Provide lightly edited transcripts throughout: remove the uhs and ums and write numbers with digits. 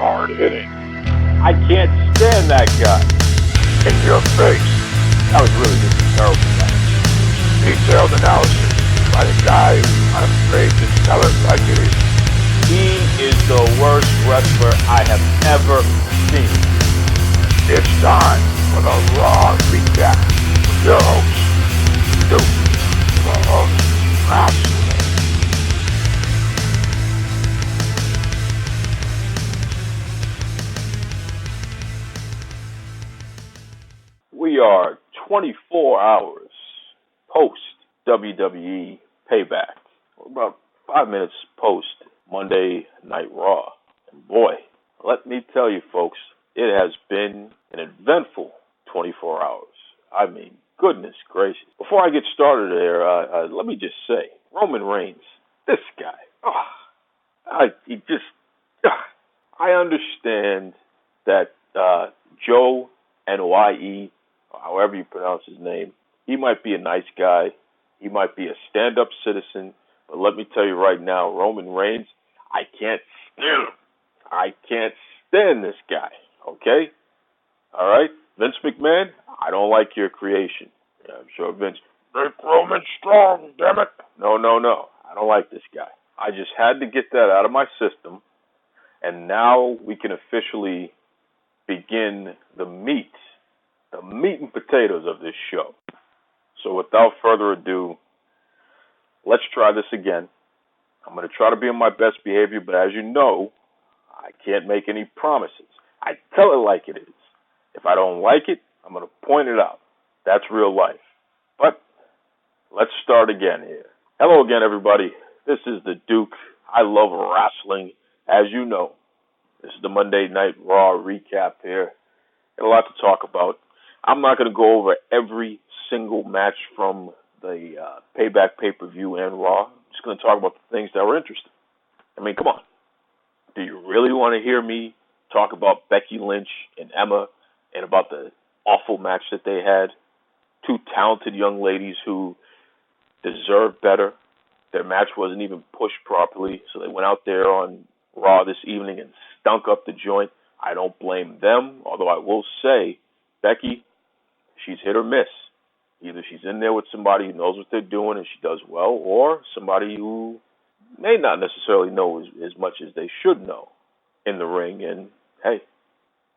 hard-hitting. I can't stand that guy. In your face. That was really just a terrible guy. Detailed analysis by the guy who's not afraid to tell it like it is. He is the worst wrestler I have ever seen. It's time for the Raw Recap. Your host, Duke, Wrestling. We are 24 hours post WWE Payback. We're about 5 minutes post Monday Night Raw. And boy, let me tell you folks, it has been an eventful 24 hours. I mean, goodness gracious. Before I get started there, let me just say, Roman Reigns, this guy, I understand that Joe N.Y.E., however you pronounce his name, he might be a nice guy. He might be a stand-up citizen. But let me tell you right now, Roman Reigns, I can't stand him. I can't stand this guy, okay? All right? Vince McMahon, I don't like your creation. Yeah, I'm sure Vince, make Roman strong, damn it. No. I don't like this guy. I just had to get that out of my system. And now we can officially begin the meat and potatoes of this show. So without further ado, let's try this again. I'm going to try to be on my best behavior, but as you know, I can't make any promises. I tell it like it is. If I don't like it, I'm going to point it out. That's real life. But let's start again here. Hello again, everybody. This is the Duke. I love wrestling, as you know. This is the Monday Night Raw Recap here. Got a lot to talk about. I'm not going to go over every single match from the Payback pay-per-view and Raw. I'm just going to talk about the things that were interesting. I mean, come on. Do you really want to hear me talk about Becky Lynch and Emma and about the awful match that they had? Two talented young ladies who deserve better. Their match wasn't even pushed properly, so they went out there on Raw this evening and stunk up the joint. I don't blame them, although I will say, Becky, she's hit or miss. Either she's in there with somebody who knows what they're doing and she does well, or somebody who may not necessarily know as much as they should know in the ring. And, hey,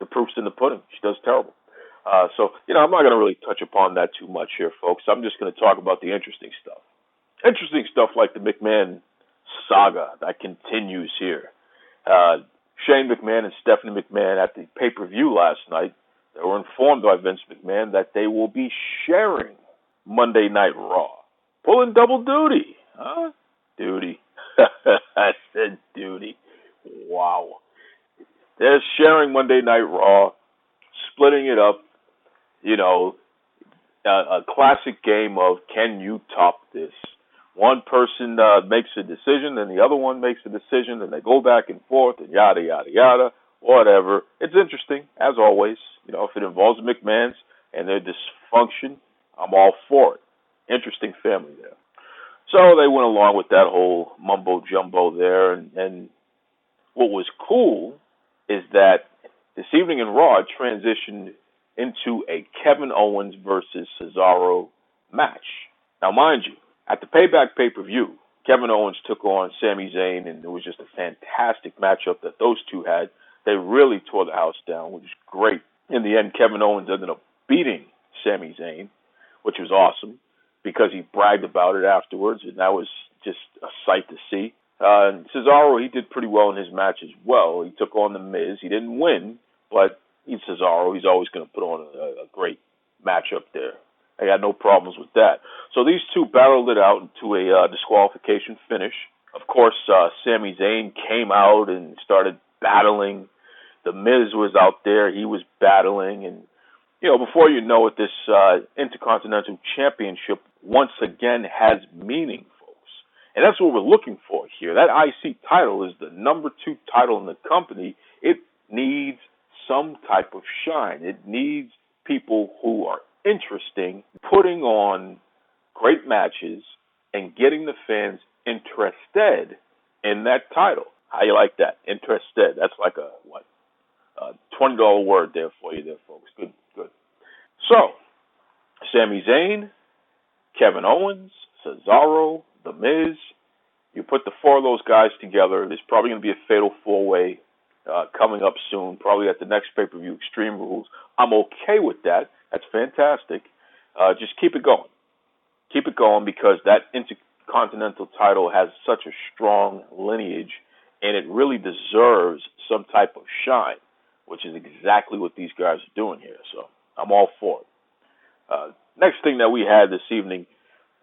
the proof's in the pudding. She does terrible. So, I'm not going to really touch upon that too much here, folks. I'm just going to talk about the interesting stuff. Interesting stuff like the McMahon saga that continues here. Shane McMahon and Stephanie McMahon at the pay-per-view last night, they were informed by Vince McMahon that they will be sharing Monday Night Raw. Pulling double duty. Huh? Duty. I said duty. Wow. They're sharing Monday Night Raw, splitting it up. A classic game of can you top this? One person makes a decision, and the other one makes a decision, and they go back and forth, and yada, yada, yada, whatever. It's interesting, as always. If it involves McMahons and their dysfunction, I'm all for it. Interesting family there. So they went along with that whole mumbo-jumbo there, and what was cool is that this evening in Raw it transitioned into a Kevin Owens versus Cesaro match. Now, mind you, at the Payback pay-per-view, Kevin Owens took on Sami Zayn, and it was just a fantastic matchup that those two had. They really tore the house down, which was great. In the end, Kevin Owens ended up beating Sami Zayn, which was awesome because he bragged about it afterwards, and that was just a sight to see. And Cesaro, he did pretty well in his match as well. He took on The Miz. He didn't win, but he's Cesaro. He's always going to put on a great matchup there. I got no problems with that. So these two battled it out into a disqualification finish. Of course, Sami Zayn came out and started battling. The Miz was out there. He was battling. And, before you know it, this Intercontinental Championship once again has meaning, folks. And that's what we're looking for here. That IC title is the number 2 title in the company. It needs some type of shine. It needs people who are interesting, putting on great matches, and getting the fans interested in that title. How you like that? Interested. That's like a, $20 word there for you there, folks. Good, good. So, Sami Zayn, Kevin Owens, Cesaro, The Miz. You put the four of those guys together, there's probably going to be a fatal four-way coming up soon, probably at the next pay-per-view, Extreme Rules. I'm okay with that. That's fantastic. Just keep it going. Keep it going because that Intercontinental title has such a strong lineage and it really deserves some type of shine, which is exactly what these guys are doing here. So I'm all for it. Next thing that we had this evening,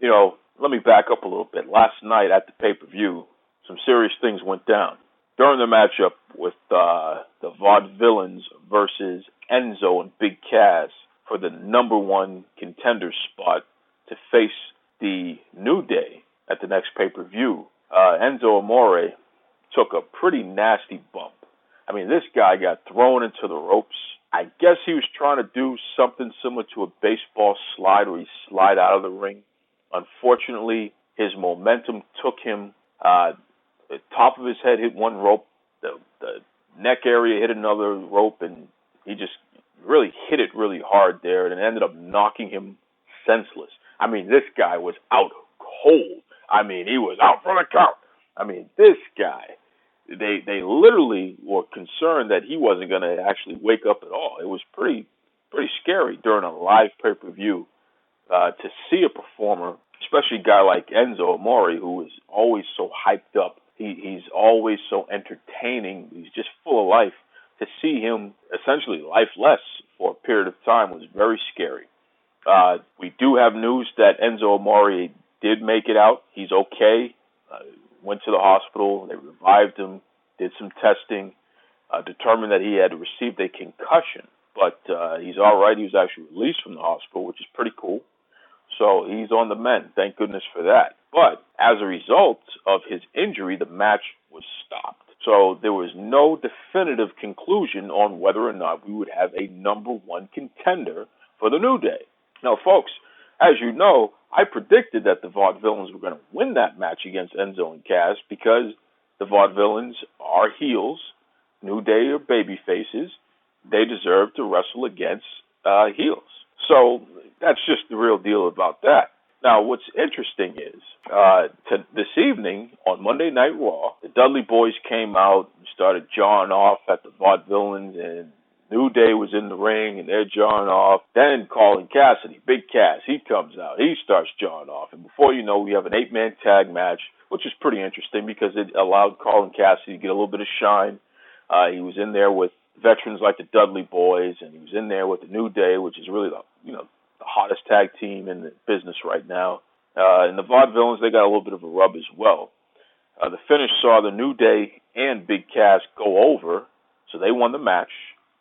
let me back up a little bit. Last night at the pay-per-view, some serious things went down. During the matchup with the Vaudevillains versus Enzo and Big Cass for the number one contender spot to face the New Day at the next pay-per-view, Enzo Amore took a pretty nasty bump. I mean, this guy got thrown into the ropes. I guess he was trying to do something similar to a baseball slide where he slide out of the ring. Unfortunately, his momentum took him. The top of his head hit one rope, the neck area hit another rope, and he just really hit it really hard there, and it ended up knocking him senseless. I mean, this guy was out cold. I mean, he was out for the count. I mean, this guy, they literally were concerned that he wasn't going to actually wake up at all. It was pretty scary during a live pay-per-view to see a performer, especially a guy like Enzo Amore, who is always so hyped up. He's always so entertaining. He's just full of life. To see him essentially lifeless for a period of time was very scary. We do have news that Enzo Amore did make it out. He's okay. Went to the hospital. They revived him, did some testing, determined that he had received a concussion. But he's all right. He was actually released from the hospital, which is pretty cool. So he's on the mend. Thank goodness for that. But as a result of his injury, the match was stopped. So there was no definitive conclusion on whether or not we would have a number one contender for the New Day. Now, folks, as you know, I predicted that the Vaudevillains were going to win that match against Enzo and Cass because the Vaudevillains are heels. New Day are baby faces. They deserve to wrestle against heels. So that's just the real deal about that. Now, what's interesting is this evening on Monday Night Raw, the Dudley Boys came out and started jawing off at the Vaudevillains, and New Day was in the ring, and they're jawing off. Then Colin Cassidy, Big Cass, he comes out. He starts jawing off. And before you know, we have an 8-man tag match, which is pretty interesting because it allowed Colin Cassidy to get a little bit of shine. He was in there with veterans like the Dudley Boys, and he was in there with the New Day, which is really the hottest tag team in the business right now. And the Vaudevillains, they got a little bit of a rub as well. The finish saw the New Day and Big Cass go over, so they won the match,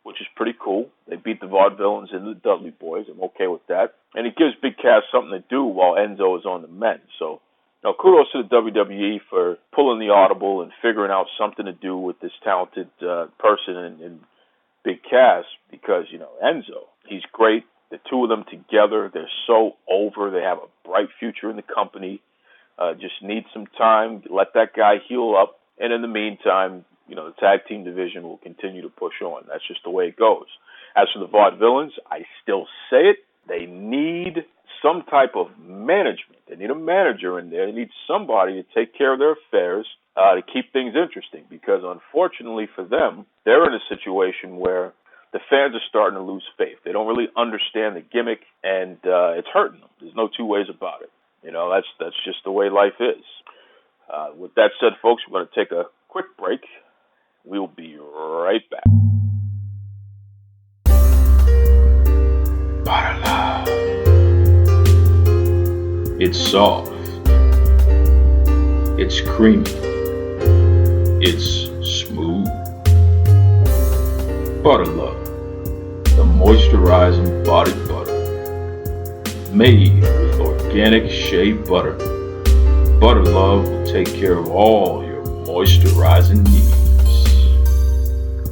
which is pretty cool. They beat the Vaudevillains and the Dudley Boys. I'm okay with that. And it gives Big Cass something to do while Enzo is on the mend. So, kudos to the WWE for pulling the audible and figuring out something to do with this talented person in Big Cass because, Enzo, he's great. The two of them together, they're so over. They have a bright future in the company. Just need some time. Let that guy heal up. And in the meantime, the tag team division will continue to push on. That's just the way it goes. As for the Vaudevillains, I still say it. They need some type of management. They need a manager in there. They need somebody to take care of their affairs to keep things interesting. Because unfortunately for them, they're in a situation where the fans are starting to lose faith. They don't really understand the gimmick, and it's hurting them. There's no two ways about it. That's just the way life is. With that said, folks, we're going to take a quick break. We'll be right back. It's soft. It's creamy. It's smooth. Butter Love, the moisturizing body butter, made with organic shea butter. Butter Love will take care of all your moisturizing needs.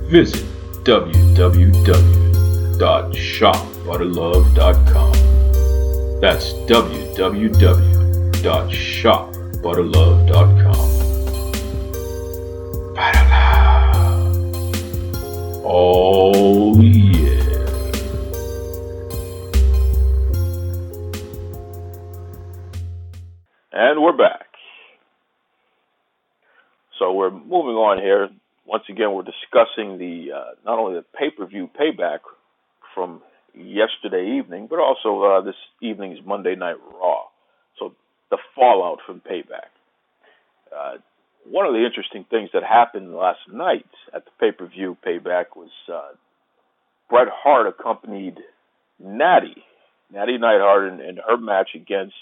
Visit www.shopbutterlove.com. That's www.shopbutterlove.com. Butter Love. All moving on here. Once again, we're discussing the not only the pay-per-view payback from yesterday evening, but also this evening's Monday Night Raw. So the fallout from payback. One of the interesting things that happened last night at the pay-per-view payback was Bret Hart accompanied Natty Neidhart in her match against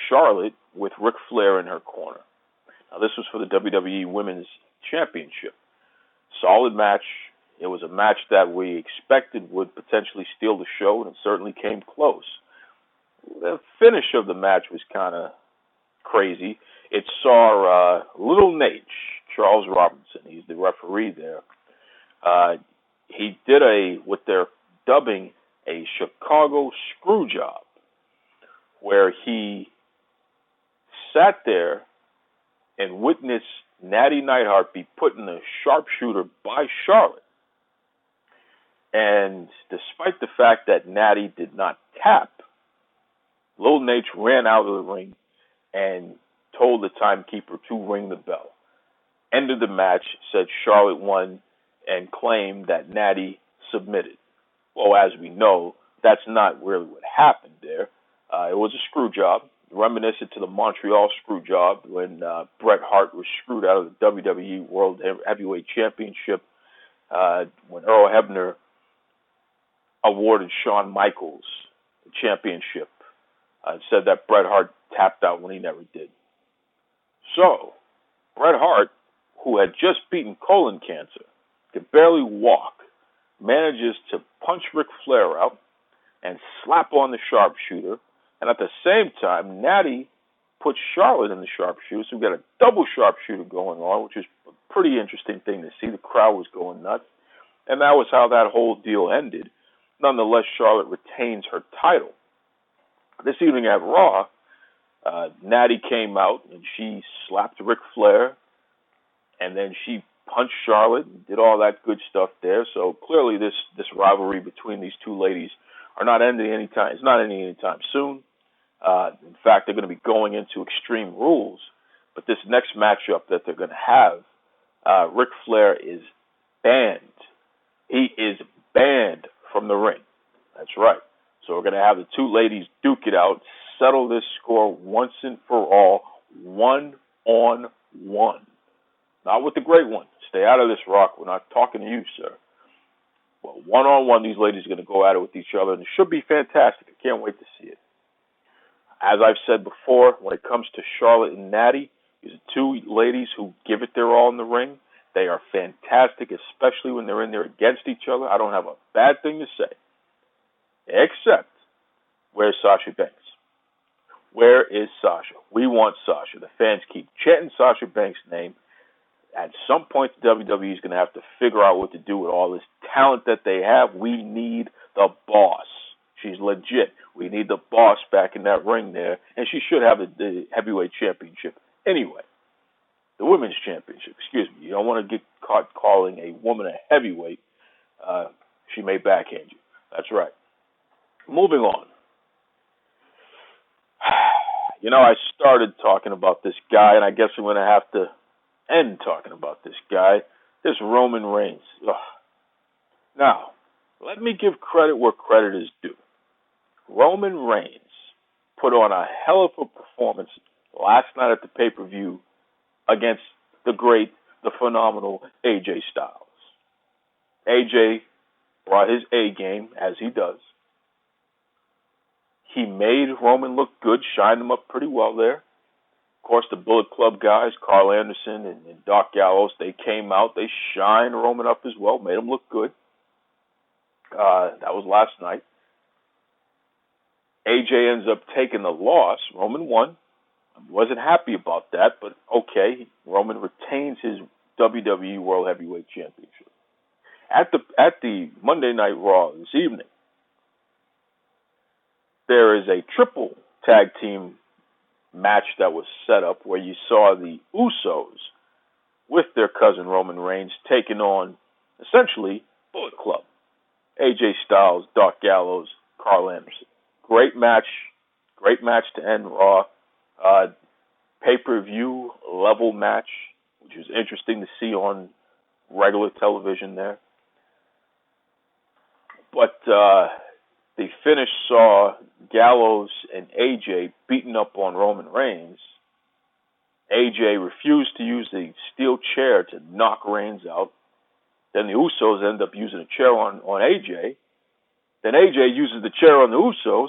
Charlotte with Ric Flair in her corner. Now, this was for the WWE Women's Championship. Solid match. It was a match that we expected would potentially steal the show, and it certainly came close. The finish of the match was kind of crazy. It saw Little Nate, Charles Robinson, he's the referee there. He did what they're dubbing a Chicago screw job, where he sat there and witnessed Natty Neidhart be put in the sharpshooter by Charlotte. And despite the fact that Natty did not tap, Little Nate ran out of the ring and told the timekeeper to ring the bell. Ended the match, said Charlotte won, and claimed that Natty submitted. Well, as we know, that's not really what happened there. It was a screw job, reminiscent to the Montreal screw job when Bret Hart was screwed out of the WWE World Heavyweight Championship when Earl Hebner awarded Shawn Michaels the championship and said that Bret Hart tapped out when he never did. So, Bret Hart, who had just beaten colon cancer, could barely walk, manages to punch Ric Flair out and slap on the sharpshooter. And at the same time, Natty put Charlotte in the sharpshooter. So we've got a double sharpshooter going on, which is a pretty interesting thing to see. The crowd was going nuts. And that was how that whole deal ended. Nonetheless, Charlotte retains her title. This evening at Raw, Natty came out and she slapped Ric Flair. And then she punched Charlotte and did all that good stuff there. So clearly this rivalry between these two ladies are not ending anytime. It's not ending anytime soon. In fact, they're going to be going into Extreme Rules. But this next matchup that they're going to have, Ric Flair is banned. He is banned from the ring. That's right. So we're going to have the two ladies duke it out, settle this score once and for all, 1-on-1. Not with the great one. Stay out of this, Rock. We're not talking to you, sir. Well, 1-on-1, these ladies are going to go at it with each other, and it should be fantastic. I can't wait to see it. As I've said before, when it comes to Charlotte and Natty, these are two ladies who give it their all in the ring. They are fantastic, especially when they're in there against each other. I don't have a bad thing to say. Except, where's Sasha Banks? Where is Sasha? We want Sasha. The fans keep chanting Sasha Banks' name. At some point, the WWE is going to have to figure out what to do with all this talent that they have. We need the boss. She's legit. We need the boss back in that ring there. And she should have the heavyweight championship anyway. The women's championship, excuse me. You don't want to get caught calling a woman a heavyweight. She may backhand you. That's right. Moving on. You know, I started talking about this guy, and I guess I'm going to have to end talking about this guy, this Roman Reigns. Ugh. Now, let me give credit where credit is due. Roman Reigns put on a hell of a performance last night at the pay-per-view against the great, the phenomenal AJ Styles. AJ brought his A game, as he does. He made Roman look good, shined him up pretty well there. Of course, the Bullet Club guys, Carl Anderson and Doc Gallows, they came out. They shined Roman up as well, made him look good. That was last night. AJ ends up taking the loss. Roman won. I wasn't happy about that, but okay. Roman retains his WWE World Heavyweight Championship. At the Monday Night Raw this evening, there is a triple tag team match that was set up where you saw the Usos with their cousin Roman Reigns taking on essentially Bullet Club. AJ Styles, Doc Gallows, Carl Anderson. Great match to end Raw. Pay-per-view level match which was interesting to see on regular television there. But the finish saw Gallows and AJ beating up on Roman Reigns. AJ refused to use the steel chair to knock Reigns out. Then the Usos end up using a chair on AJ. Then AJ uses the chair on the Usos.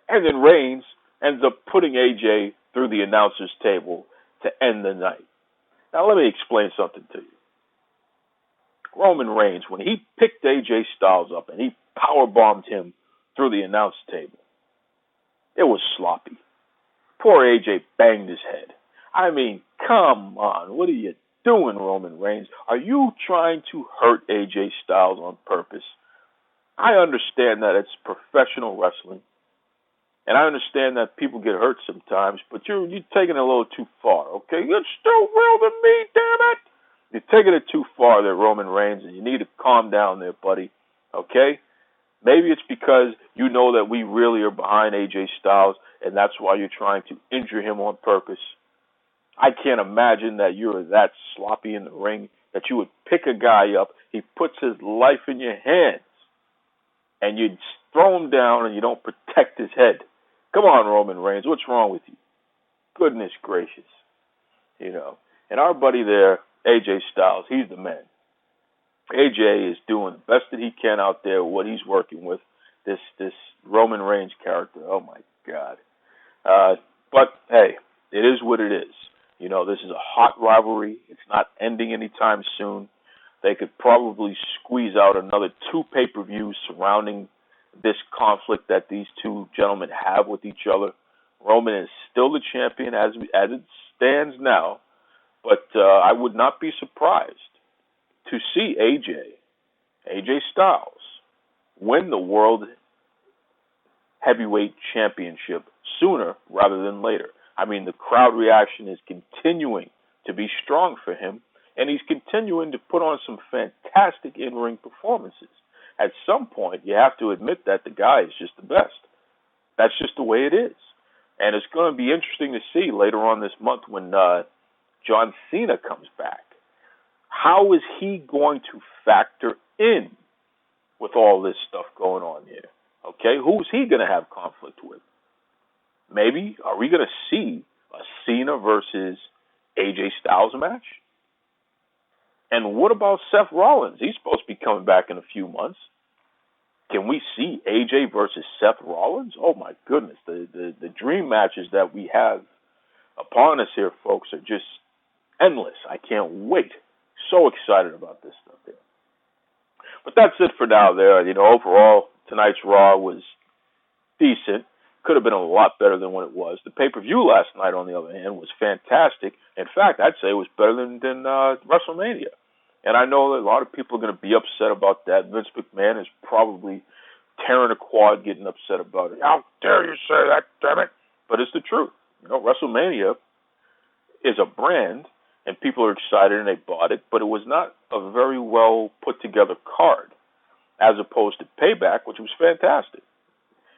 And then Reigns ends up putting AJ through the announcer's table to end the night. Now let me explain something to you. Roman Reigns, when he picked AJ Styles up and he powerbombed him through the announce table, it was sloppy. Poor AJ banged his head. I mean, come on. What are you doing, Roman Reigns? Are you trying to hurt AJ Styles on purpose? I understand that it's professional wrestling, and I understand that people get hurt sometimes, but you're taking it a little too far, okay? You're still real to me, damn it! You're taking it too far there, Roman Reigns, and you need to calm down there, buddy, okay? Maybe it's because you know that we really are behind AJ Styles, and that's why you're trying to injure him on purpose. I can't imagine that you're that sloppy in the ring that you would pick a guy up, he puts his life in your hands, and you throw him down and you don't protect his head. Come on, Roman Reigns, what's wrong with you? Goodness gracious. You know, and our buddy there, AJ Styles, he's the man. AJ is doing the best that he can out there, what he's working with, this Roman Reigns character. Oh, my God. But, hey, it is what it is. You know, this is a hot rivalry. It's not ending anytime soon. They could probably squeeze out another 2 pay-per-views surrounding this conflict that these two gentlemen have with each other. Roman is still the champion as it stands now, but I would not be surprised to see AJ Styles, win the World Heavyweight Championship sooner rather than later. I mean, the crowd reaction is continuing to be strong for him, and he's continuing to put on some fantastic in-ring performances. At some point, you have to admit that the guy is just the best. That's just the way it is. And it's going to be interesting to see later on this month when John Cena comes back. How is he going to factor in with all this stuff going on here? Okay, who's he going to have conflict with? Maybe, are we going to see a Cena versus AJ Styles match? And what about Seth Rollins? He's supposed to be coming back in a few months. Can we see AJ versus Seth Rollins? Oh, my goodness. The dream matches that we have upon us here, folks, are just endless. I can't wait. So excited about this stuff here. But that's it for now there. You know, overall, tonight's Raw was decent. Could have been a lot better than what it was. The pay-per-view last night, on the other hand, was fantastic. In fact, I'd say it was better than WrestleMania. And I know that a lot of people are going to be upset about that. Vince McMahon is probably tearing a quad getting upset about it. How dare you say that, damn it? But it's the truth. You know, WrestleMania is a brand, and people are excited and they bought it, but it was not a very well put together card, as opposed to Payback, which was fantastic.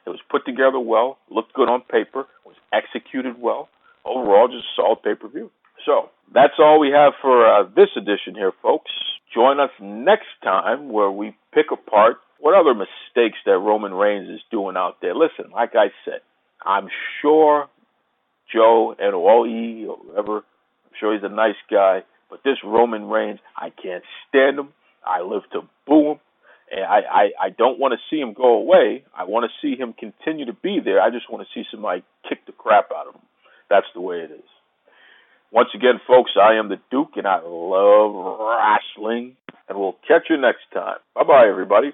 It was put together well, looked good on paper, was executed well. Overall, just a solid pay-per-view. So, that's all we have for this edition here, folks. Join us next time where we pick apart what other mistakes that Roman Reigns is doing out there. Listen, like I said, I'm sure Joe and N-O-E or whoever, I'm sure he's a nice guy, but this Roman Reigns, I can't stand him. I live to boo him. And I don't want to see him go away. I want to see him continue to be there. I just want to see somebody kick the crap out of him. That's the way it is. Once again, folks, I am the Duke, and I love wrestling. And we'll catch you next time. Bye-bye, everybody.